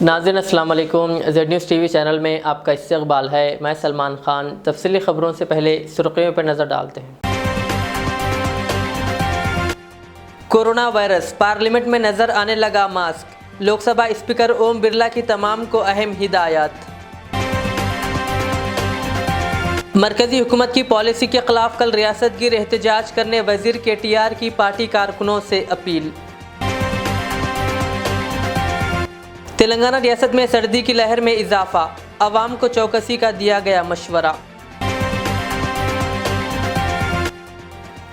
नाज़रीन अस्सलाम वालेकुम। ज़ेड न्यूज़ टीवी चैनल में आपका इस्तक़बाल है। मैं सलमान ख़ान। तफ़सीली ख़बरों से पहले सुर्ख़ियों पर नज़र डालते हैं। कोरोना वायरस, पार्लियामेंट में नज़र आने लगा मास्क। लोकसभा स्पीकर ओम बिरला की तमाम को अहम हिदायत। मरकज़ी हुकूमत की पॉलिसी के ख़िलाफ़ कल रियासत गिर एहतजाज करने वज़ीर KTR की पार्टी कारकुनों से अपील। तेलंगाना रियासत में सर्दी की लहर में इजाफा, अवाम को चौकसी का दिया गया मशवरा।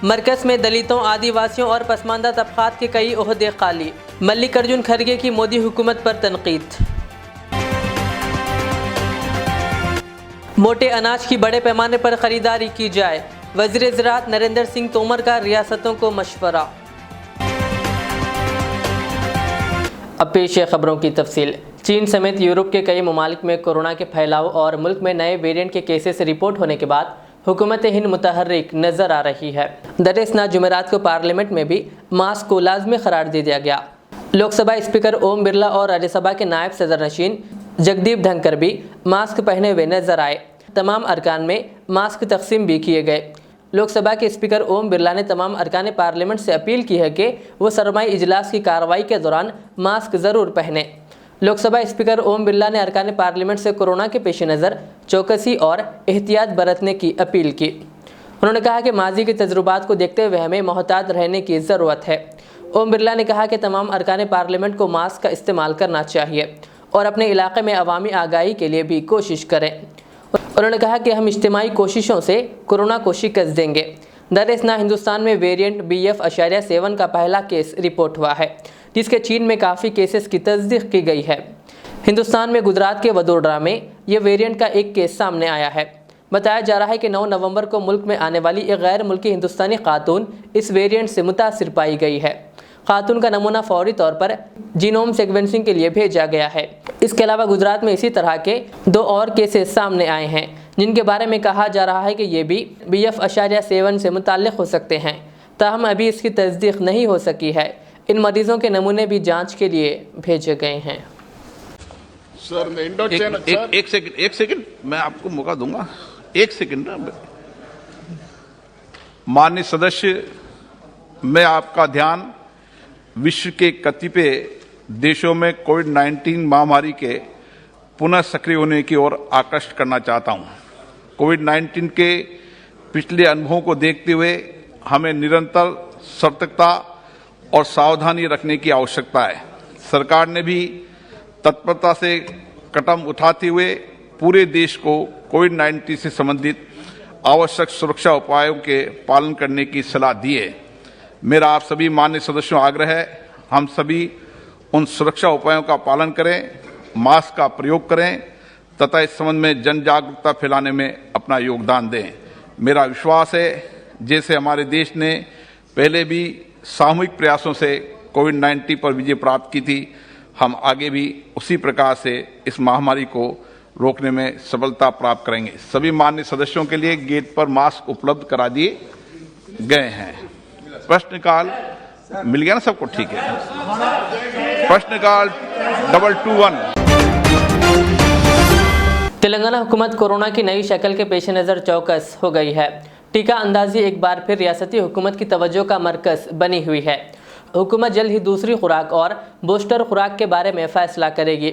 मरकज़ में दलितों, आदिवासियों और पसमानदा तबक़ात के कई ओहदे खाली। मल्लिकार्जुन खड़गे की मोदी हुकूमत पर तनकीद। मोटे अनाज की बड़े पैमाने पर ख़रीदारी की जाए, वज़ीर ज़राअत नरेंद्र सिंह तोमर का रियासतों को मशवरा। अब पेश है खबरों की तफसील। चीन समेत यूरोप के कई ममालिक में कोरोना के फैलाव और मुल्क में नए वेरिएंट के केसेस रिपोर्ट होने के बाद हुकूमत हिंद मुतहर्रिक नज़र आ रही है। दरअसल जुमेरात को पार्लियामेंट में भी मास्क को लाजमी करार दे दिया गया। लोकसभा स्पीकर ओम बिरला और राज्यसभा के नायब सदर नशीन जगदीप धनखड़ भी मास्क पहने हुए नजर आए। तमाम अरकान में मास्क तकसीम भी किए गए। लोकसभा के स्पीकर ओम बिरला ने तमाम अरकान पार्लियामेंट से अपील की है कि वो सरमाई इजलास की कार्रवाई के दौरान मास्क ज़रूर पहने। लोकसभा स्पीकर ओम बिरला ने अरकान पार्लियामेंट से कोरोना के पेश नज़र चौकसी और एहतियात बरतने की अपील की। उन्होंने कहा कि माजी के तजुर्बात को देखते हुए हमें मोहतात रहने की ज़रूरत है। ओम बिरला ने कहा कि तमाम अरकान पार्लियामेंट को मास्क का इस्तेमाल करना चाहिए और अपने इलाके में अवामी आगाही के लिए भी कोशिश करें। उन्होंने कहा कि हम इज्तिमाई कोशिशों से कोरोना को शिकस्त देंगे। दरअसल हिंदुस्तान में वेरिएंट BF.7 का पहला केस रिपोर्ट हुआ है, जिसके चीन में काफ़ी केसेस की तस्दीक की गई है। हिंदुस्तान में गुजरात के वडोदरा में यह वेरिएंट का एक केस सामने आया है। बताया जा रहा है कि 9 नवंबर को मुल्क में आने वाली एक गैर मुल्की हिंदुस्तानी खातून इस वेरिएंट से मुतासिर पाई गई है। खातून का नमूना फौरी तौर पर जीनोम सीक्वेंसिंग के लिए भेजा गया है। इसके अलावा गुजरात में इसी तरह के 2 और केसेस सामने आए हैं, जिनके बारे में कहा जा रहा है कि ये भी BF.7 से मुताल्लिक़ हो सकते हैं। ताहम अभी इसकी तस्दीक नहीं हो सकी है। इन मरीजों के नमूने भी जांच के लिए भेजे गए हैं। सर एक सेकंड मैं आपको मौका दूंगा। एक सेकंड। माननीय सदस्य, मैं आपका ध्यान विश्व के कतिपय देशों में कोविड-19 महामारी के पुनः सक्रिय होने की ओर आकर्षित करना चाहता हूं। कोविड-19 के पिछले अनुभवों को देखते हुए हमें निरंतर सतर्कता और सावधानी रखने की आवश्यकता है। सरकार ने भी तत्परता से कदम उठाते हुए पूरे देश को कोविड-19 से संबंधित आवश्यक सुरक्षा उपायों के पालन करने की सलाह दी है। मेरा आप सभी माननीय सदस्यों आग्रह है, हम सभी उन सुरक्षा उपायों का पालन करें, मास्क का प्रयोग करें तथा इस संबंध में जन जागरूकता फैलाने में अपना योगदान दें। मेरा विश्वास है, जैसे हमारे देश ने पहले भी सामूहिक प्रयासों से कोविड-19 पर विजय प्राप्त की थी, हम आगे भी उसी प्रकार से इस महामारी को रोकने में सफलता प्राप्त करेंगे। सभी माननीय सदस्यों के लिए गेट पर मास्क उपलब्ध करा दिए गए हैं। प्रश्नकाल मिल गया ना सबको? ठीक है। प्रश्नकाल 221। तेलंगाना हुकूमत कोरोना की नई शक्ल के पेश नज़र चौकस हो गई है। टीका अंदाजी एक बार फिर रियासती हुकूमत की तवज्जो का मरकज़ बनी हुई है। हुकूमत जल्द ही दूसरी खुराक और बूस्टर खुराक के बारे में फ़ैसला करेगी।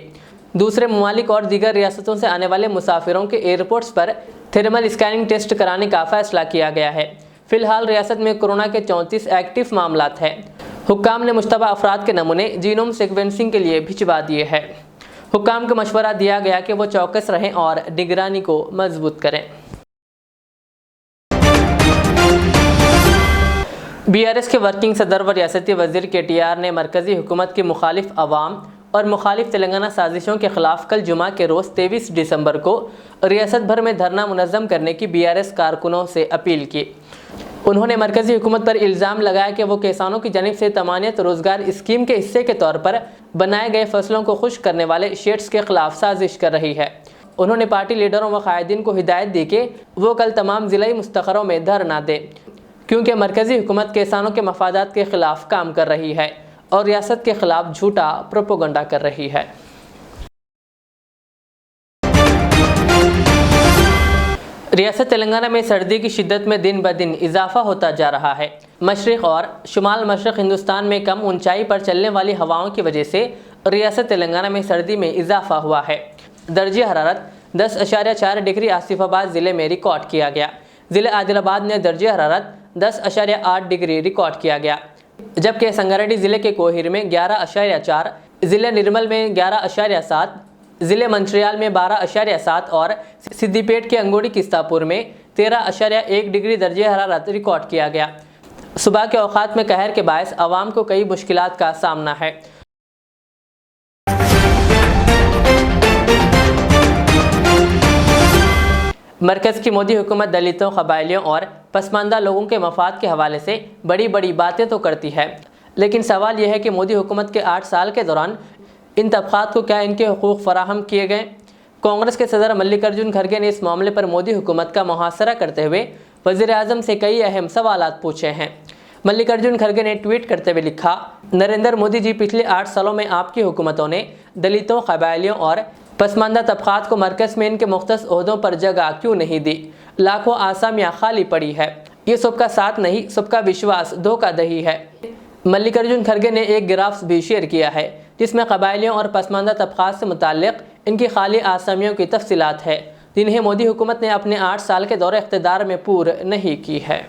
दूसरे ममालिक और दीगर रियासतों से आने वाले मुसाफिरों के एयरपोर्ट्स पर थर्मल स्कैनिंग टेस्ट कराने का फ़ैसला किया गया है। फिलहाल रियासत में कोरोना के 34 एक्टिव मामलात हैं। हुक्काम ने मुश्तबा अफराद के नमूने जीनोम सीक्वेंसिंग के लिए भिजवा दिए हैं। हुक्काम को मशवरा दिया गया कि वो चौकस रहें और निगरानी को मजबूत करें। BRS के वर्किंग सदर व रियासती वज़ीर KTR ने मरकज़ी हुकूमत की मुखालिफ अवाम और मुखालिफ तेलंगाना साजिशों के ख़िलाफ़ कल जुमा के रोज़ 23 दिसंबर को रियासत भर में धरना मुनज़्ज़म करने की BRS कारकुनों से अपील की। उन्होंने मरकज़ी हुकूमत पर इल्ज़ाम लगाया कि वो किसानों की जानिब से तमानियत रोज़गार स्कीम के हिस्से के तौर पर बनाए गए फसलों को खुश्क करने वाले शेड्स के ख़िलाफ़ साजिश कर रही है। उन्होंने पार्टी लीडरों व कायदीन को हिदायत दी कि वो कल तमाम ज़िलाई मुस्तखरों में धरना दें, क्योंकि मरकज़ी हुकूमत किसानों के मफादात के ख़िलाफ़ काम कर रही है और रियासत के ख़िलाफ़ झूठा प्रोपोगंडा कर रही है। रियासत तेलंगाना में सर्दी की शिद्दत में दिन ब दिन इजाफा होता जा रहा है। मशरिक़ और शुमाल मशरिक़ हिंदुस्तान में कम ऊंचाई पर चलने वाली हवाओं की वजह से रियासत तेलंगाना में सर्दी में इजाफा हुआ है। दर्जे हरारत 10.4 डिग्री आसिफाबाद ज़िले में रिकॉर्ड किया गया। ज़िले आदिलाबाद में दर्जे हरारत 10.8 डिग्री रिकॉर्ड किया गया, जबकि संगारेड्डी ज़िले के कोहिर में 11.4, ज़िले निर्मल में 11.7, ज़िले मंचिर्याल में 12.7 और सिद्दीपेट के अंगोड़ी किस्तापुर में 13.1 डिग्री दर्जे हरारत रिकॉर्ड किया गया। सुबह के औकात में कहर के बायस आवाम को कई मुश्किलात का सामना है। मरकज़ की मोदी हुकूमत दलितों, क़बायलियों और पसमानदा लोगों के मफाद के हवाले से बड़ी बड़ी बातें तो करती है, लेकिन सवाल यह है कि मोदी हुकूमत के 8 साल के दौरान इन तबक़ात को क्या इनके हुकूक़ फ़राहम किए गए। कांग्रेस के सदर मल्लिकार्जुन खड़गे ने इस मामले पर मोदी हुकूमत का मुहासरा करते हुए वज़ीर-ए-आज़म से कई अहम सवालात पूछे हैं। मल्लिकार्जुन खड़गे ने ट्वीट करते हुए लिखा, नरेंद्र मोदी जी, पिछले 8 सालों में आपकी हुकूमतों ने दलितों, क़बायलियों और पसमानदा तबक़ात को मरकज़ में इनके मुख्तस ओहदों पर जगह क्यों नहीं दी। लाखों आसामियाँ खाली पड़ी है। ये सबका साथ नहीं, सबका विश्वास धोखाधड़ी है। मल्लिकार्जुन खड़गे ने एक ग्राफ्स भी शेयर किया है जिसमें क़बायलियों और पसमानदा तबक़ात से मुताल्लिक़ इनकी खाली आसामियों की तफसीलात है, जिन्हें मोदी हुकूमत ने अपने 8 साल के दौरे इक़्तिदार में पूर नहीं की है।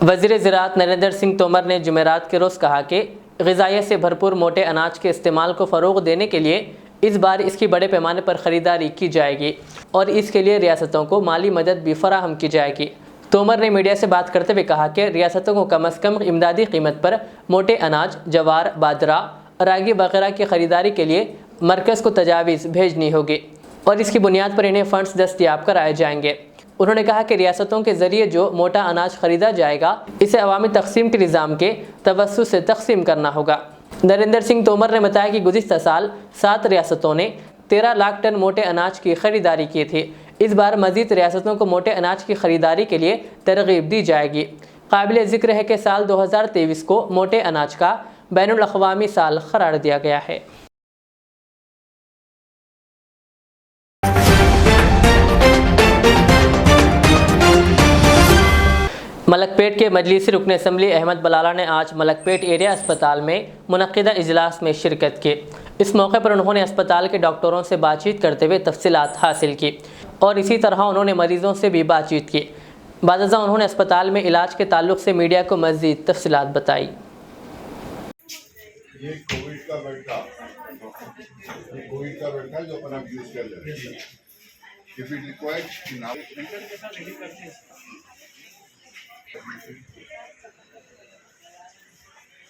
वज़ीर ज़राअत नरेंद्र सिंह तोमर ने जुमेरात के रोज़ कहा कि ग़िज़ाइयत से भरपूर मोटे अनाज के इस्तेमाल को फ़रोग़ देने के लिए इस बार इसकी बड़े पैमाने पर ख़रीदारी की जाएगी और इसके लिए रियासतों को माली मदद भी फराहम की जाएगी। तोमर ने मीडिया से बात करते हुए कहा कि रियासतों को कम अज़ कम इमदादी कीमत पर मोटे अनाज, जवार, बाजरा, रागी वगैरह की ख़रीदारी के लिए मरकज़ को तजावीज़ भेजनी होगी और इसकी बुनियाद पर इन्हें फ़ंड्स दस्तियाब कराए जाएंगे। उन्होंने कहा कि रियासतों के ज़रिए जो मोटा अनाज ख़रीदा जाएगा इसे अवामी तक़सीम के निज़ाम के तवस्सुत से तक़सीम करना होगा। नरेंद्र सिंह तोमर ने बताया कि गुज़िश्ता साल 7 रियासतों ने 13 लाख टन मोटे अनाज की ख़रीदारी की थी। इस बार मज़ीद रियासतों को मोटे अनाज की ख़रीदारी के लिए तरग़ीब दी जाएगी। काबिल ज़िक्र है कि साल 2023 को मोटे अनाज का बैनुल अक़वामी साल करार दिया गया है। मलकपेट के मजलिसी रुकन असम्बली अहमद बलाला ने आज मलकपेट एरिया अस्पताल में मुनक़्क़िदा इजलास में शिरकत की। इस मौके पर उन्होंने अस्पताल के डॉक्टरों से बातचीत करते हुए तफसीलात हासिल की और इसी तरह उन्होंने मरीज़ों से भी बातचीत की। बादशाह उन्होंने अस्पताल में इलाज के ताल्लुक़ से मीडिया को मज़ीद तफसीलात बताई। ये कोविड का बेड था जो अपन अब यूज़ कर रहे हैं। If it requires now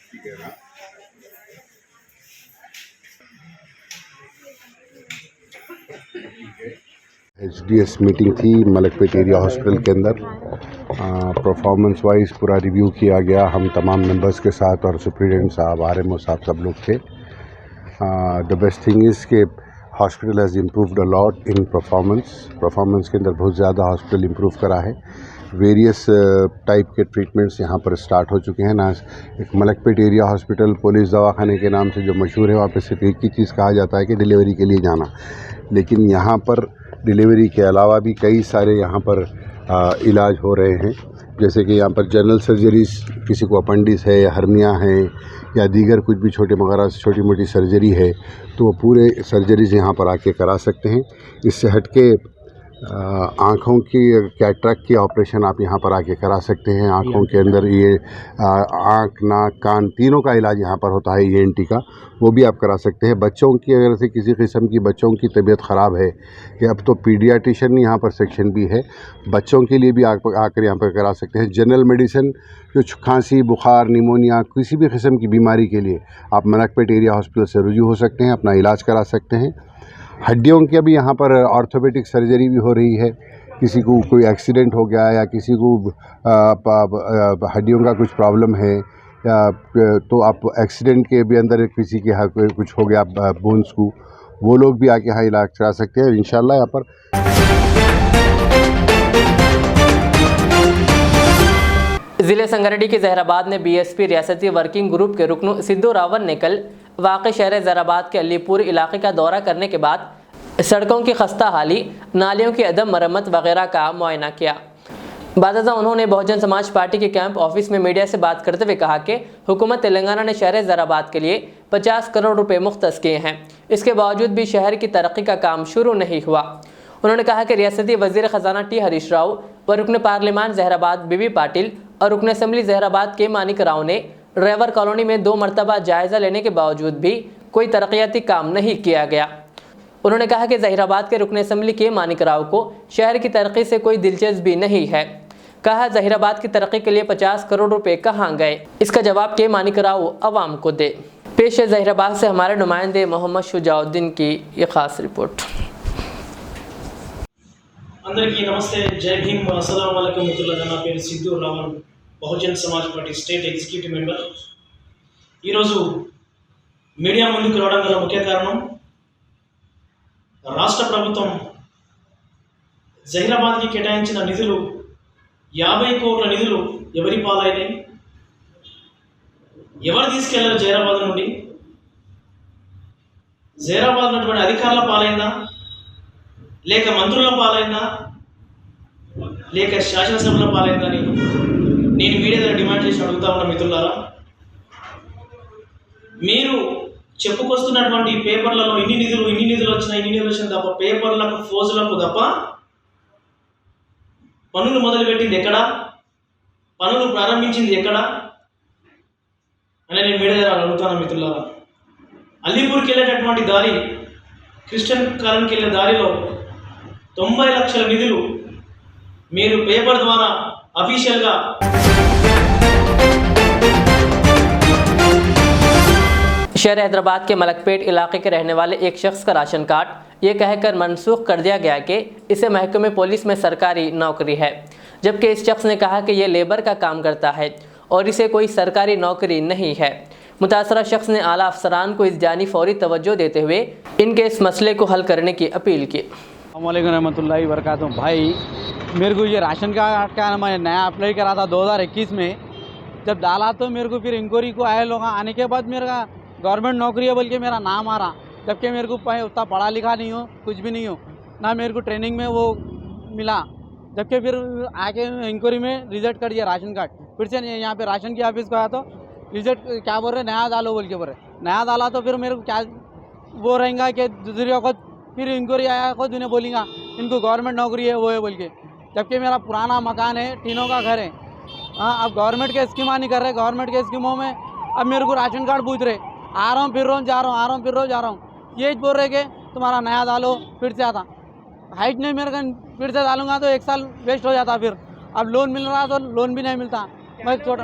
ठीक है ना। HDS मीटिंग थी मलकपेट एरिया हॉस्पिटल के अंदर। परफॉर्मेंस वाइज पूरा रिव्यू किया गया, हम तमाम मेंबर्स के साथ और सुप्रिटेंडेंट साहब, RMO साहब सब लोग थे। द बेस्ट थिंग इज़ के hospital has improved a lot in performance के अंदर बहुत ज़्यादा हॉस्पिटल इम्प्रूव करा है। वेरियस टाइप के ट्रीटमेंट्स यहाँ पर स्टार्ट हो चुके हैं ना। एक मलकपेट एरिया हॉस्पिटल पुलिस दवाखाने के नाम से जो मशहूर है, वहाँ पे सिर्फ एक ही चीज़ कहा जाता है कि डिलीवरी के लिए जाना, लेकिन यहाँ पर डिलीवरी के अलावा भी कई सारे यहाँ पर इलाज हो रहे हैं। जैसे कि यहाँ पर जनरल सर्जरीज, किसी को अपेंडिक्स है, हर्निया है या दीगर कुछ भी छोटी मोटी सर्जरी है, तो वो पूरे सर्जरीज यहाँ पर आके करा सकते हैं। इससे हटके आँखों की कैटरेक्ट की ऑपरेशन आप यहाँ पर आके करा सकते हैं। आँखों के अंदर ये आँख, नाक, कान तीनों का इलाज यहाँ पर होता है, ENT का, वो भी आप करा सकते हैं। बच्चों की अगर से किसी किस्म की बच्चों की तबीयत ख़राब है, कि अब तो पीडियाट्रिशियन यहाँ पर सेक्शन भी है, बच्चों के लिए भी आकर यहाँ पर करा सकते हैं। जनरल मेडिसिन जो खांसी, बुखार, निमोनिया, किसी भी किस्म की बीमारी के लिए आप मलकपेट एरिया हॉस्पिटल से रुजू हो सकते हैं, अपना इलाज करा सकते हैं। हड्डियों की भी यहाँ पर ऑर्थोपेडिक सर्जरी भी हो रही है। किसी को कोई एक्सीडेंट हो गया या किसी को हड्डियों का कुछ प्रॉब्लम है, या तो आप एक्सीडेंट के भी अंदर किसी के कुछ हो गया बोन्स को, वो लोग भी आके यहाँ इलाज करा सकते हैं इंशाल्लाह। यहाँ पर जिले संगारेड्डी के जहराबाद में बीएसपी रियासती वर्किंग ग्रुप के रुकन सिद्धू रावल ने कल वाक़ई शहर जहराबाद के अलीपुर इलाके का दौरा करने के बाद सड़कों की खस्ता हाली, नालियों की अदम मरम्मत वगैरह का मुआयना किया। बादशाह उन्होंने बहुजन समाज पार्टी के कैंप ऑफिस में मीडिया से बात करते हुए कहा कि हुकूमत तेलंगाना ने शहर जहराबाद के लिए 50 करोड़ रुपए मुख्तस किए हैं, इसके बावजूद भी शहर की तरक्की का काम शुरू नहीं हुआ। उन्होंने कहा कि रियासती वजीर खजाना टी हरीश राव व रुकन पार्लियामान जहराबाद बीबी पाटिल और रुकन असम्बली जहराबाद के मानिक राव ने ड्राइवर कॉलोनी में 2 मरतबा जायजा लेने के बावजूद भी कोई तरक्याती काम नहीं किया गया। उन्होंने कहा कि जहीराबाद के रुकन असम्बली के मानिक राव को शहर की तरक्की से कोई दिलचस्पी नहीं है। कहा जहीराबाद की तरक्की के लिए 50 करोड़ रुपए कहाँ गए, इसका जवाब के मानिक राव अवाम को दे। पेश है जहीराबाद से हमारे नुमाइंदे मोहम्मद शुजाउद्दीन की ये खास रिपोर्ट। అందరికీ నమస్తే, జై భీమ్, అస్సలాము అలైకుం మిత్రులారా. నా పేరు Sidhu Rawal, Bahujan Samaj party state executive member. ఈరోజు మీడియా ముందుకు రావడం గల ముఖ్య కారణం, రాష్ట్ర ప్రభుత్వం జహీరాబాద్కి కేటాయించిన నిధులు 50 కోట్ల నిధులు ఎవరి పాలైనాయి, ఎవరు తీసుకెళ్లారు జహీరాబాద్ నుండి? జహీరాబాద్ ఉన్నటువంటి అధికారుల పాలైందా, లేక మంత్రుల పాలైందా, లేక శాసనసభల పాలైందని నేను మీడియా దగ్గర డిమాండ్ చేసి అడుగుతా ఉన్న మిత్రులారా. మీరు చెప్పుకొస్తున్నటువంటి పేపర్లలో ఇన్ని నిధులు వచ్చినాయి తప్ప పేపర్లకు ఫోజులకు తప్ప పనులు మొదలుపెట్టింది ఎక్కడా, పనులు ప్రారంభించింది ఎక్కడా అని నేను మీడియా దగ్గర అడుగుతాను మిత్రులారా. అలీపూర్కి వెళ్ళేటటువంటి దారి, క్రిస్టియన్ కాలనీకి వెళ్ళే దారిలో 90 లక్షల నిధులు మీరు పేపర్ ద్వారా అఫీషియల్గా शहर हैदराबाद के मलकपेट इलाके के रहने वाले एक शख्स का राशन कार्ड ये कहकर मनसूख कर दिया गया कि इसे महकमे पुलिस में सरकारी नौकरी है, जबकि इस शख्स ने कहा कि यह लेबर का काम करता है और इसे कोई सरकारी नौकरी नहीं है। मुतासरा शख्स ने आला अफसरान को इस जानी फौरी तवज्जो देते हुए इनके इस मसले को हल करने की अपील की। अस्सलामुअलैकुम रहमतुल्लाहि व बरकातुहू। भाई, मेरे को ये राशन कार्ड का मैं नया अप्लाई करा था 2021 में, जब डाला तो मेरे को फिर इंक्वायरी को आए लोग, आने के बाद मेरा गवर्नमेंट नौकरी है बोल के मेरा नाम आ रहा, जबकि मेरे को उतना पढ़ा लिखा नहीं हो, कुछ भी नहीं हो, ना मेरे को ट्रेनिंग में वो मिला। जबकि फिर आके इंक्वायरी में रिजल्ट कर दिया राशन कार्ड। फिर से यहाँ पे राशन की ऑफिस को आया तो रिजल्ट क्या बोल रहे, नया डालो बोल के बोल रहे। नया डाला तो फिर मेरे को क्या वो रहेगा कि दूसरी वक्त फिर इंक्वायरी आया खुद उन्हें बोलेंगा इनको गवर्नमेंट नौकरी है वो है बोल के, जबकि मेरा पुराना मकान है, टीनों का घर है। हाँ, अब गवर्नमेंट के स्कीमा नहीं कर रहे, गवर्नमेंट के स्कीमों में अब मेरे को राशन कार्ड पूछ रहे, आ रहा हूँ फिर रहा हूँ, जा रहा हूँ, आ रहा हूँ फिर रहा हूँ, जा रहा हूँ, ये बोल रहे कि तुम्हारा नया डालो फिर से आता। हाइट नहीं मेरे को, फिर से डालूंगा तो 1 साल वेस्ट हो जाता। फिर अब लोन मिल रहा तो लोन भी नहीं मिलता। मैं छोटा,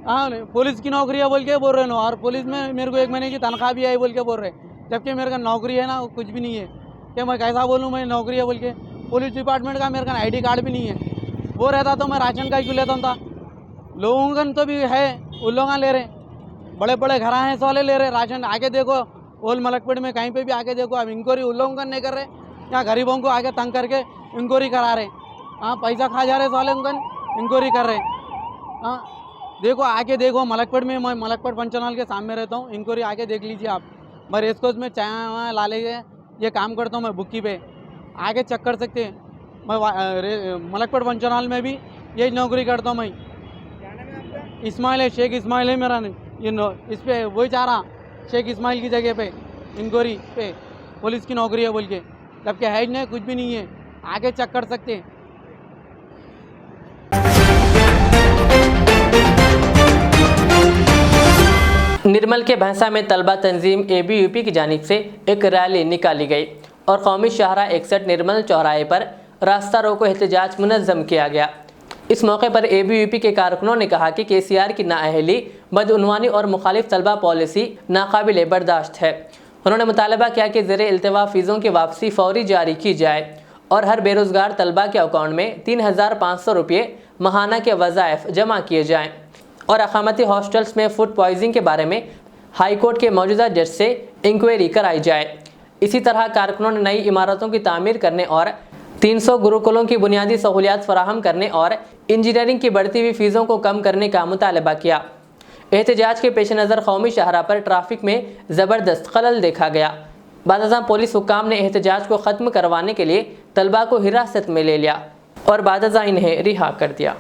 हाँ पुलिस की नौकरी है बोल के बोल रहे ना, और पुलिस में मेरे को 1 महीने की तनख्वाह भी आई बोल के बोल रहे, जबकि मेरे का नौकरी है ना, कुछ भी नहीं है। कि मैं कैसा बोलूँ, मैं नौकरी है बोल के? पुलिस डिपार्टमेंट का मेरे का ID कार्ड भी नहीं है। वो रहता तो मैं राशन कार्ड क्यों लेता था? लोगों का तो भी है, उन लोग ले रहे, बड़े बड़े घर हैं वाले ले रहे राशन। आके देखो ओल मलकपेट में कहीं पे भी आके देखो, अब इंक्वायरी उन लोगों का नहीं कर रहे, यहाँ गरीबों को आके तंग करके इंक्वायरी करा रहे। हाँ, पैसा खा जा रहे वाले उनका इंक्वायरी कर रहे। हाँ देखो, आके देखो मलकपेट में, मैं मलकपेट पंचनाल के सामने रहता हूँ, इंक्वायरी आके देख लीजिए आप। मैं रेसकोर्स में चाय वहाँ ला लेंगे, ये काम करता हूँ मैं बुक्की पे, आगे चेक कर सकते हैं। मैं मलकपेट पंचनाल में भी यही नौकरी करता हूँ। मैं इस्माइल है, शेख इस्माइल है मेरा, इस पे वही चाह रहा शेख इस्माइल की जगह पे इंक्वायरी पे पुलिस की नौकरी है बोल के, जबकि है नहीं, कुछ भी नहीं है। आगे चेक कर सकते हैं। निर्मल के भैंसा में तलबा तंजीम ABUP की जानिब से एक रैली निकाली गई और कौमी शाहरा 61 निर्मल चौराहे पर रास्ता रोको एहतजाज मुनज़्ज़म किया गया। इस मौके पर ABUP के कारकुनों ने कहा कि KCR की नाअहली, बदउनवानी और मुखालिफ तलबा पॉलिसी नाकाबिल बर्दाश्त है। उन्होंने मुतालबा किया कि ज़ेरे इल्तवा फ़ीसों की वापसी फौरी जारी की जाए और हर बेरोज़गार तलबा के अकाउंट में 3500 रुपये माहाना के वज़ाइफ जमा किए जाएँ और अक़ामती हॉस्टल्स में फूड पॉइजनिंग के बारे में हाई कोर्ट के मौजूदा जज से इंक्वायरी कराई जाए। इसी तरह कारकुनों ने नई इमारतों की तामीर करने और 300 गुरुकुलों की बुनियादी सहूलियात फराहम करने और इंजीनियरिंग की बढ़ती हुई फीसों को कम करने का मुतालबा किया। एहतजाज के पेश नज़र कौमी शाहरा पर ट्रैफिक में ज़बरदस्त खलल देखा गया। बादशाह पुलिस हुक्काम ने एहतजाज को ख़त्म करवाने के लिए तलबा को हिरासत में ले लिया और बादशाह इन्हें रिहा कर दिया।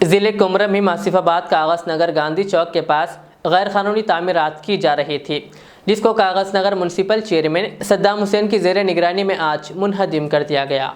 ज़िले कुमरम में आसिफाबाद कागज़ नगर गांधी चौक के पास गैर कानूनी तामीरात की जा रही थी, जिसको कागज़ नगर म्यूनसिपल चेयरमैन सद्दाम हुसैन की ज़ेर निगरानी में आज मुनहदिम कर दिया गया।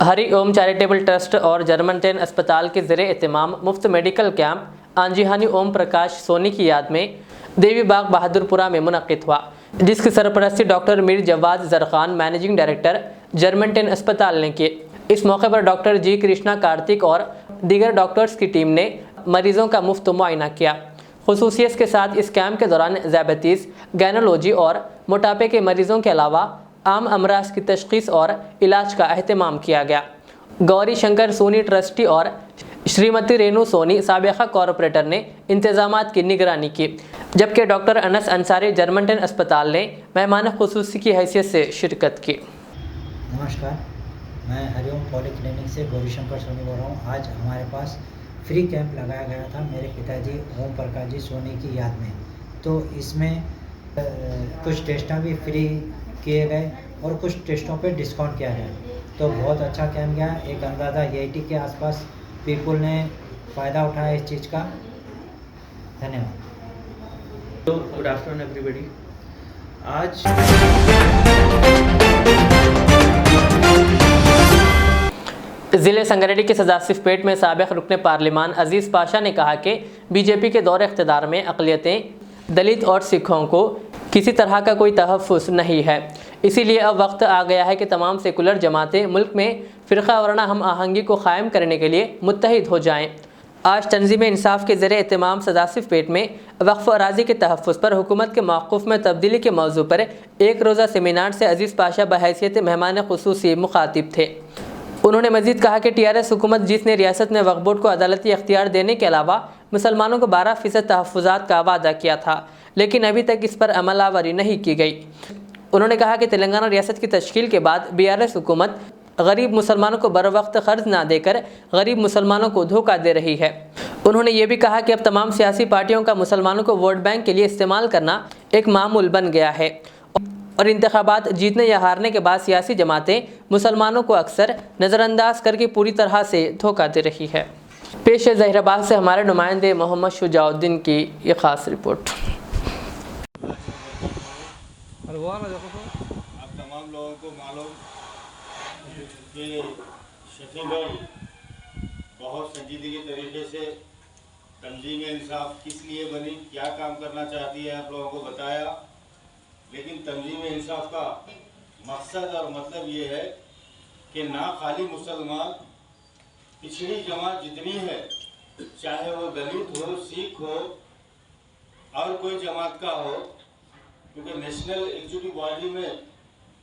हरि ओम चैरिटेबल ट्रस्ट और जर्मन 10 अस्पताल के ज़रिए एहतमाम मुफ्त मेडिकल कैंप आंजीहानी ओम प्रकाश सोनी की याद में देवी बाग बहादुरपुरा में मुनक़िद हुआ, जिसकी सरपरस्ती doctor Mir Jawad Zarkhan managing director German 10 अस्पताल ने की। इस मौके पर डॉक्टर जी कृष्णा कार्तिक और दीगर डॉक्टर्स की टीम ने मरीजों का मुफ्त मुआयना किया। खुसूसियत के साथ इस कैंप के दौरान ज़ायबिटीज़, गायनोलॉजी और मोटापे के मरीजों के अलावा आम अमराज की तशख़ीस और इलाज का अहतमाम किया गया। गौरी शंकर सोनी ट्रस्टी और श्रीमती रेनू सोनी साबिक़ा कॉरपोरेटर ने इंतज़ामात की निगरानी की, जबकि डॉक्टर अनस अंसारी जर्मन 10 अस्पताल ने मेहमान खुसूसी की हैसियत से शिरकत की। नमस्कार, मैं हरिओम पॉलीक्लिनिक से गौरी शंकर सोनी बोल रहा हूँ। आज हमारे पास फ्री कैंप लगाया गया था मेरे पिताजी ओम प्रकाश जी सोनी की याद में। तो इसमें कुछ टेस्ट भी फ्री किए गए और कुछ टेस्टों पे डिस्काउंट किया गया। तो बहुत अच्छा कैंप गया। एक अंदाज़ा 80 के आसपास पीपल ने फ़ायदा उठाया इस चीज़ का। धन्यवाद। तो गुड आफ्टरनून एवरीबॉडी। आज ज़िले संगारेड्डी के सदासिफ पेट में साबिक़ रुकने पार्लिमान अजीज़ पाशा ने कहा कि बीजेपी के दौर इक़्तिदार में अक़लियतें, दलित और सिखों को किसी तरह का कोई तहफ़्फ़ुज़ नहीं है। इसीलिए अब वक्त आ गया है कि तमाम सेकुलर जमातें मुल्क में फ़िरक़ा वरना हम आहंगी को क़ायम करने के लिए मुत्तहिद हो जाएँ। आज तंज़ीम इंसाफ के ज़रिए एहतमाम सदासिफ पेट में वक्फ़ अराज़ी के तहफ़्फ़ुज़ पर हुकूमत के मौक़िफ़ में तब्दीली के मौजू पर एक रोज़ा सेमिनार से अजीज़ पाशा बहैसियत मेहमान ख़ुसूसी मुखातिब थे। उन्होंने मज़ीद कहा कि TRS हुकूमत जिसने रियासत में वक्फ़ बोर्ड को अदालती अख्तियार देने के अलावा मुसलमानों को 12% तहफ़्फ़ुज़ात का वादा किया था, लेकिन अभी तक इस पर अमलावरी नहीं की गई। उन्होंने कहा कि तेलंगाना रियासत की तश्कील के बाद BRS हुकूमत गरीब मुसलमानों को बर वक्त क़र्ज़ ना देकर गरीब मुसलमानों को धोखा दे रही है। उन्होंने ये भी कहा कि अब तमाम सियासी पार्टियों का मुसलमानों को वोट बैंक के लिए इस्तेमाल करना एक मामूल बन गया है और इंतखाबात जीतने या हारने के बाद सियासी जमातें मुसलमानों को अक्सर नज़रअंदाज करके पूरी तरह से धोखा दे रही है। पेश है ज़हीराबाद से हमारे नुमाइंदे मोहम्मद शुजाउद्दीन की ये ख़ास रिपोर्ट। आप तमाम लोगों को मालूम कि शफी भाई बहुत संजीदगी तरीके से तंजीम इंसाफ किस लिए बनी, क्या काम करना चाहती है, आप लोगों को बताया। लेकिन तंजीम इंसाफ का मकसद और मतलब ये है कि ना खाली मुसलमान, पिछड़ी जमात जितनी है, चाहे वो दलित हो, सिख हो और कोई जमात का हो, क्योंकि नेशनल एग्जीक्यूटिव बॉडी में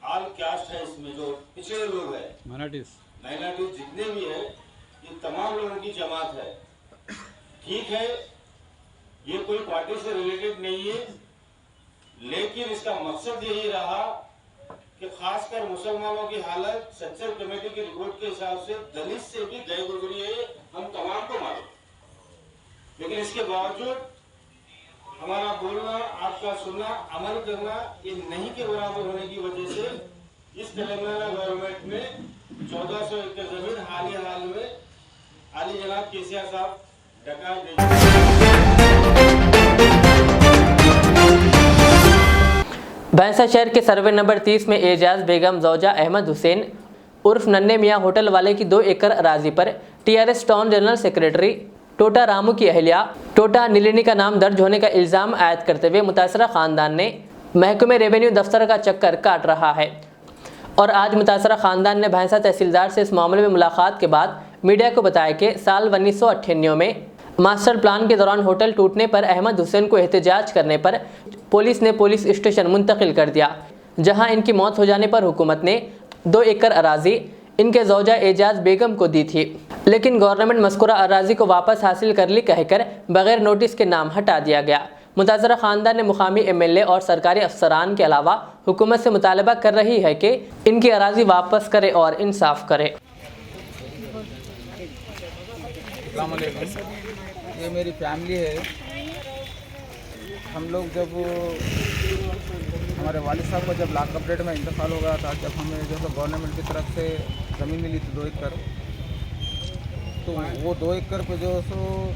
ऑल कास्ट है, इसमें जो पिछड़े लोग हैं, माइनॉरिटीज जितने भी हैं, ये तमाम लोगों की जमात है। ठीक है, ये कोई पार्टी से रिलेटेड नहीं है, लेकिन इसका मकसद यही रहा कि खासकर मुसलमानों की हालत सच्चर कमेटी की रिपोर्ट के हिसाब से दलित से भी गए गुजरी है, हम तमाम को मालूम। लेकिन इसके बावजूद हमारा बोलना, आपका सुनना, अमल करना ये नहीं के बराबर होने की वजह से इस तेलंगाना गवर्नमेंट में 1400 एकड़ जमीन हाल में आली जनाब केसीआर साहब डका। भैंसा शहर के सर्वे नंबर 30 में एजाज बेगम जौजा अहमद हुसैन उर्फ नन्हे मियाँ होटल वाले की 2 एकड़ अराजी पर टीआरएस टाउन जनरल सेक्रेटरी टोटा रामू की अहलिया टोटा नीलिनी का नाम दर्ज होने का इल्ज़ाम आयद करते हुए मुतासरा ख़ानदान ने महकमे रेवेन्यू दफ्तर का चक्कर काट रहा है और आज मुतासरा ख़ानदान ने भैंसा तहसीलदार से इस मामले में मुलाकात के बाद मीडिया को बताया कि साल 1998 में मास्टर प्लान के दौरान होटल टूटने पर अहमद हुसैन को एहतजाज करने पर पुलिस ने पुलिस स्टेशन मुंतकिल कर दिया, जहां इनकी मौत हो जाने पर हुकूमत ने 2 एकड़ अराजी इनके जौजा एजाज बेगम को दी थी, लेकिन गवर्नमेंट मस्कुरा अराजी को वापस हासिल कर ली कहकर बगैर नोटिस के नाम हटा दिया गया। मुतासरा ख़ानदान ने मुकामी एमएलए और सरकारी अफसरान के अलावा हुकूमत से मुतालबा कर रही है कि इनकी अराजी वापस करे और इंसाफ करे। ये मेरी फैमिली है। हम लोग जब हमारे वालिद साहब को जब लॉकअप डेट में इंतकाल हो गया था, जब हमें जो है गवर्नमेंट की तरफ से ज़मीन मिली थी 2 एकड़, तो वो 2 एकड़ पे जो सो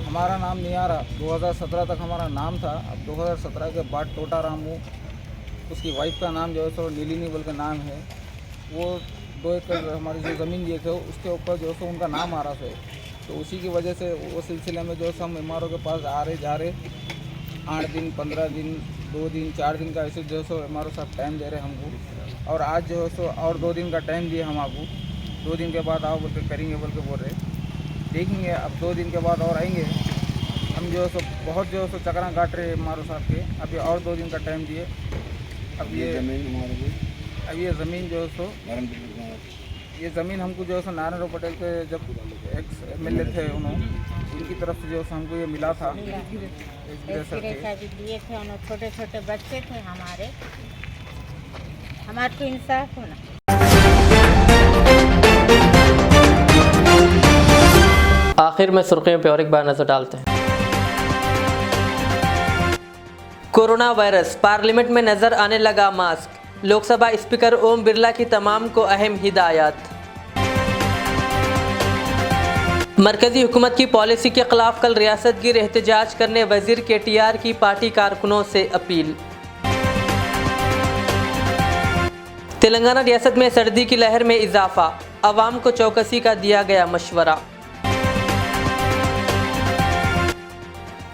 हमारा नाम नहीं आ रहा। 2017 तक हमारा नाम था। अब 2017 के बाद टोटा रामू, उसकी वाइफ का नाम जो है सो नीलिनी बोल के नाम है, वो 2 एकड़ हमारी जो ज़मीन दिए थे उसके ऊपर जो सो उनका नाम आ रहा था। तो उसी की वजह से वो सिलसिले में जो हम एमआरओ के पास आ रहे जा रहे 8 दिन 15 दिन 2 दिन 4 दिन का ऐसे जो सो एमआरओ साहब टाइम दे रहे हमको, और आज जो है सो और 2 दिन का टाइम दिए हम आपको। 2 दिन के बाद आओ बोल के करेंगे बोल के बोल रहे, देखेंगे। अब 2 दिन के बाद और आएंगे हम जो है सो बहुत जो है सो चक्रा काट रहे एमआरओ साहब के। अभी और 2 दिन का टाइम दिए। अब ये ज़मीन जो है सो ये ज़मीन हमको जो है नारायण पटेल के जब एक्स एमएलए थे उन्होंने उनकी तरफ से जो है हमको ये मिला था। दिए थे उन्होंने, छोटे छोटे बच्चे थे हमारे को इंसाफ होना। आखिर में सुर्खियों पर और एक बार नजर डालते हैं। कोरोना वायरस, पार्लियामेंट में नजर आने लगा मास्क। लोकसभा स्पीकर ओम बिरला की तमाम को अहम हिदायत। मरकजी हुकूमत की पॉलिसी के खिलाफ कल रियासत गिर एहतजाज करने वजीर केटीआर की पार्टी कारकुनों से अपील। तेलंगाना रियासत में सर्दी की लहर में इजाफा, अवाम को चौकसी का दिया गया मशवरा।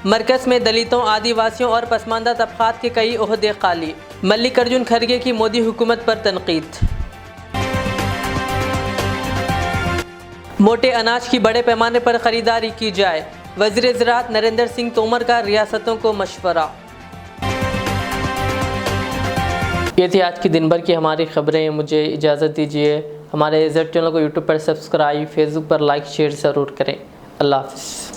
मरकज में दलितों, आदिवासियों और पसमानदा तबकात के कई ओहदे खाली। मल्लिकार्जुन खड़गे की मोदी हुकूमत पर तनकीद। मोटे अनाज की बड़े पैमाने पर खरीदारी की जाए, वज़ीर ज़राअत नरेंद्र सिंह तोमर का रियासतों को मशवरा। ये थी आज की दिन भर की हमारी खबरें। मुझे इजाज़त दीजिए। हमारे ज़ेड चैनल को यूट्यूब पर सब्सक्राइब, फेसबुक पर लाइक शेयर ज़रूर करें। अल्लाह हाफ़िज़।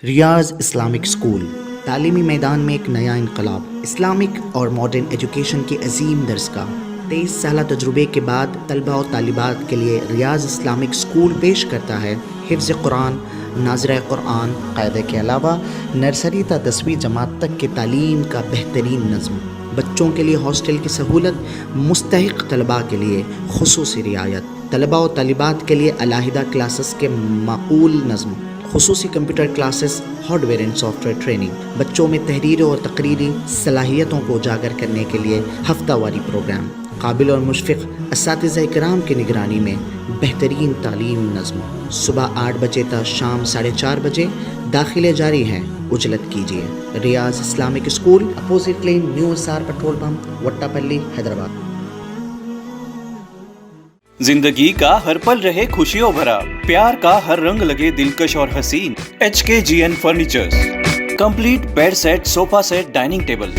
रियाज इस्लामिक स्कूल, तालीमी मैदान में एक नया इनकलाब। इस्लामिक और मॉडर्न एजुकेशन की अजीम दरसगाह। 23 साल तजुर्बे के बाद तलबा और तालिबात के लिए रियाज इस्लामिक स्कूल पेश करता है हिफ्ज़ कुरान, नाज़िरा कुरान, क़ायदे के अलावा नर्सरी ता 10वीं जमात तक के तालीम का बेहतरीन नज़्म। बच्चों के लिए हॉस्टल की सहूलत, मुस्तहिक़ तलबा के लिए खुसूसी रियायत, तलबा और तालिबात के लिए अलहदा क्लासेस के माकूल नज़्म, खुसूसी computer classes, hardware and software training. बच्चों में तहरीरी और तकरीरी सलाहियतों को उजागर करने के लिए हफ्तावारी प्रोग्राम। काबिल और मुशफ़िक़ असातिज़ा इकराम की निगरानी में बेहतरीन तालीम नज़्म। सुबह 8 बजे तक शाम 4:30 बजे दाखिले जारी हैं, उजलत कीजिए। Riyaz Islamic school, opposite lane, new SR petrol pump, Vattapalli, Hyderabad. जिंदगी का हर पल रहे खुशियों भरा, प्यार का हर रंग लगे दिलकश और हसीन। HKGN furnitures, complete bed set, sofa set, dining table.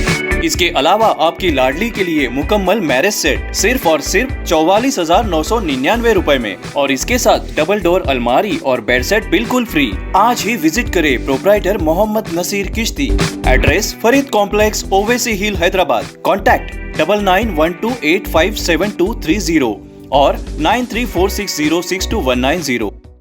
इसके अलावा आपकी लाडली के लिए मुकम्मल मैरिज सेट सिर्फ और सिर्फ 44,999 रुपए में, और इसके साथ डबल डोर अलमारी और बेड सेट बिल्कुल फ्री। आज ही विजिट करें प्रोप्राइटर मोहम्मद नसीर किश्ती। एड्रेस फरीद कॉम्प्लेक्स, ओवैसी हिल, हैदराबाद। कॉन्टैक्ट 9912857230 और 9346062190।